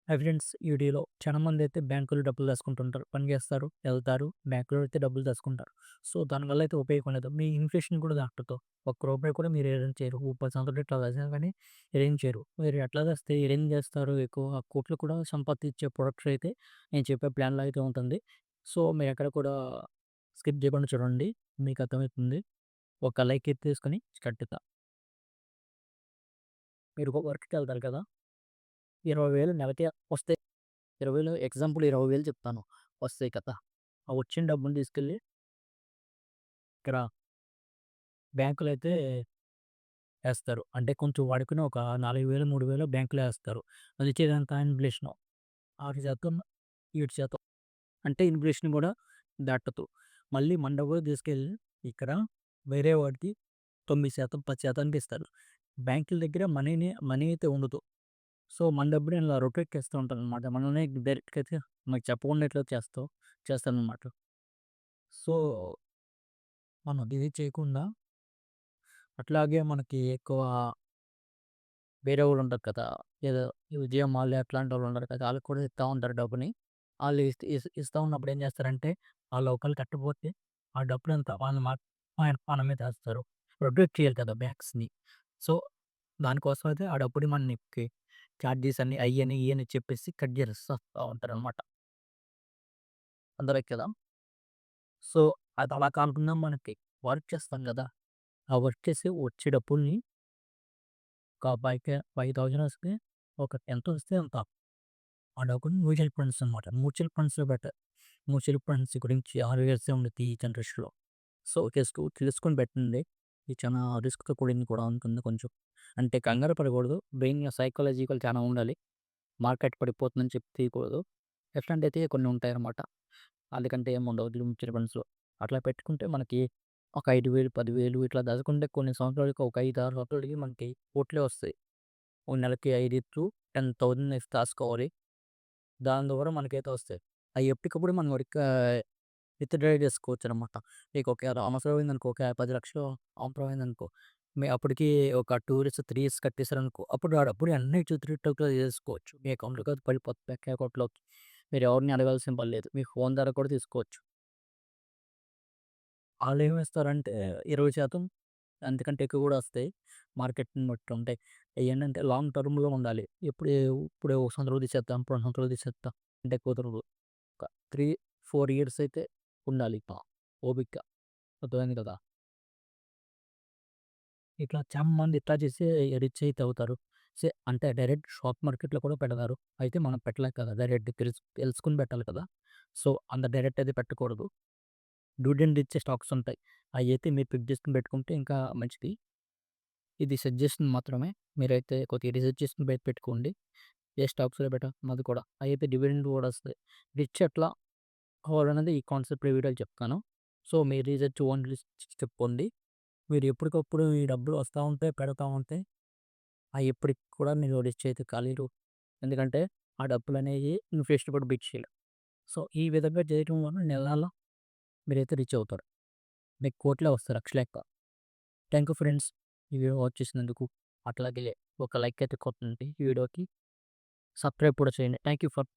Hi friends, ఈ వీడియోలో చాలా మంది అయితే బ్యాంకులో డబ్బులు దాచుకుంటుంటారు. పని చేస్తారు, వెళ్తారు, బ్యాంకులో అయితే డబ్బులు దాచుకుంటారు. సో, దానివల్ల అయితే ఉపయోగం లేదు. మీ ఇన్ఫ్లేషన్ కూడా దాటుతో ఒక్క రూపాయి కూడా మీరు ఎర్న్ చేయరు. 30% ఇట్లా దాచినా కానీ ఎర్న్ చేయరు. మీరు ఎట్లా దాస్తే ఎర్న్ చేస్తారు, ఎక్కువ కోట్లు కూడా సంపాదించే ప్రొడక్ట్స్ అయితే నేను చెప్పే ప్లాన్‌లో అయితే ఉంటుంది. సో, మీరు ఎక్కడ కూడా స్కిప్ చేయకుండా చూడండి. మీకు అర్థమవుతుంది. ఒక లైక్ అయితే తీసుకొని స్టార్ట్ చేద్దాం. మీరు ఒక వర్క్‌కి వెళ్తారు కదా! 20,000 నెలకి వస్తాయి. 20,000 ఎగ్జాంపుల్ 20,000 చెప్తాను. వస్తాయి కదా! ఆ వచ్చిన డబ్బుని తీసుకెళ్ళి ఇక్కడ బ్యాంకులో అయితే ఏస్తారు. అంటే కొంచెం వాడుకొని ఒక 4,000, 3,000 బ్యాంకులో ఏస్తారు. అది ఇచ్చేదంతా ఇన్‌ఫ్లేషను. 6% 7% అంటే ఇన్‌ఫ్లేషన్ కూడా దాటదు. మళ్ళీ మన డబ్బులు తీసుకెళ్ళి ఇక్కడ వేరే వాడికి 9%, 10%కి ఇస్తారు. బ్యాంకుల దగ్గర మనీ అయితే ఉండదు. సో, మన డబ్బుని ఇలా రొటేట్ చేస్తూ ఉంటారనమాట. మనల్ని డైరెక్ట్‌గా అయితే మనకు చెప్పకుండా ఇట్లా చేస్తారనమాట. సో, మనం ఇది చేయకుండా అట్లాగే మనకి ఎక్కువ వేరే వాళ్ళుంటారు కదా! ఏదో ఈ విజయం మాల్యా అట్లాంటోళ్ళు ఉంటారు కదా! ఆళ్ళకి కూడా ఇస్తా ఉంటారు డబ్బుని. ఆళ్ళు ఇస్తా ఉన్నప్పుడు ఏం చేస్తారంటే, ఆళ్ళు ఒకవేళ కట్టకపోతే ఆ డబ్బులంతా వాళ్ళు మన మీద ఏస్తారు. ప్రొటెక్ట్ చేయాలి కదా బ్యాంక్స్‌ని. సో, దానికోసం అయితే ఆ డబ్బుని మనకి చార్జెస్ అని అయ్యని, ఇయ్యని చెప్పేసి కట్ చేసేస్తా ఉంటారనమాట. అందరికి కదా! సో, అది అలా కాకుండా మనకి వర్క్ చేస్తాం కదా! ఆ వర్క్ చేసి వచ్చే డబ్బుల్ని ఒక 5,000 వస్తే ఒక ఎంతొస్తే అంత. ఆ డబ్బుని మ్యూచువల్ ఫండ్స్ అనమాట. మ్యూచువల్ ఫండ్స్‌లో బెటర్. మ్యూచువల్ ఫండ్స్ గురించి ఆల్వేసే ఉండిద్ది ఈ జనరేషన్‌లో. సో, తెలుసుకొని పెట్టండి. ఇది చాలా రిస్క్‌తో కూడింది కూడా ఉంటుంది కొంచెం. అంటే కంగారు పడకూడదు. బ్రెయిన్ సైకాలజికల్ చాలా ఉండాలి. మార్కెట్ పడిపోతుందని చెప్పి తీయకూడదు. ఎట్లాంటయితే కొన్ని ఉంటాయన్నమాట. ఆళ్ళకంటే ఏముండవు మ్యూచువల్ ఫండ్స్‌లో. అట్లా పెట్టుకుంటే మనకి ఒక 5,000, 10,000 ఇట్లా దాచుకుంటే కొన్ని సంవత్సరాలకి ఒక 5, 6 సంవత్సరాలకి మనకి కోట్లే వస్తాయి. ఒక నెలకి 5-10,000 దాసుకోవాలి. దాని ద్వారా మనకైతే వస్తాయి. అయి ఎప్పటికప్పుడు మనం విత్‌డ్రా చేసుకోవచ్చనమాట. మీకు ఒకవేళ అవసరమైందనుకో ఒక 10,00,000 అవసరమైందనుకో, అప్పటికి ఒక 2 ఇయర్స్, 3 ఇయర్స్ కట్టేసారనుకో, అప్పుడు ఆ డబ్బుని అన్నీ చేతులెట్టేలా చేసుకోవచ్చు. మీ అకౌంట్‌లోకి అది పడిపోద్ది బ్యాంక్ అకౌంట్‌లోకి. మీరు ఎవరిని అడగాల్సిన పని లేదు. మీ ఫోన్ ద్వారా కూడా తీసుకోవచ్చు. ఆళ్ళేమిస్తారంటే 20% అంతకంటే ఎక్కువ కూడా వస్తాయి. మార్కెట్‌ని బట్టి ఉంటాయి. అయేంటంటే లాంగ్ టర్మ్‌లో ఉండాలి. ఇప్పుడే ఒక సంవత్సరంలో తీసేద్దాం, 2 సంవత్సరాలు తీసేద్దాం అంటే కుదరదు. ఒక 3, 4 ఇయర్స్ అయితే ఉండాలి ఓపికగా. అర్థమైంది కదా! ఇట్లా చాలా మంది ఇట్లా చేసి రిచ్ అయితే అవుతారు. అంటే డైరెక్ట్ స్టాక్ మార్కెట్‌లో కూడా పెడతారు. అయితే మనం పెట్టలేం కదా! డైరెక్ట్ తెలుసుకొని పెట్టాలి కదా! సో, అంత డైరెక్ట్ అయితే పెట్టకూడదు. డివిడెండ్ ఇచ్చే స్టాక్స్ ఉంటాయి. అయ్యయితే మీరు పిక్ చేసుకొని పెట్టుకుంటే ఇంకా మంచిది. ఇది సజెషన్ మాత్రమే. మీరైతే కొద్దిగా రిసర్చ్ చేసుకొని పెట్టుకోండి. ఏ స్టాక్స్‌లో మాది కూడా. అయితే డివిడెండ్ కూడా వస్తాయి. రిచ్ ఎట్లా అవ్వాలనేది ఈ కాన్సెప్ట్ ఈ వీడియోలో చెప్తాను. సో, మీ రీసెర్చ్ ఓన్లీ చెప్పుకోండి. మీరు ఎప్పటికప్పుడు ఈ డబ్బులు వస్తా ఉంటాయి, పెడతా ఉంటాయి. ఎప్పటికి కూడా మీరు రిచ్ అయితే కాలేరు. ఎందుకంటే ఆ డబ్బులనేవి ఇన్‌ఫ్లేషన్ కూడా బీట్ చేయలేవు. సో, ఈ విధంగా చేయడం వల్ల నెలల్లో మీరైతే రిచ్ అవుతారు. మీకు కోట్లే వస్తాయి, లక్షలే కాదు. Thank you friends. ఈ వీడియో వాచ్ చేసినందుకు. అట్లాగే ఒక లైక్ అయితే కొట్టండి ఈ వీడియోకి. సబ్స్క్రైబ్ కూడా చేయండి. Thank you for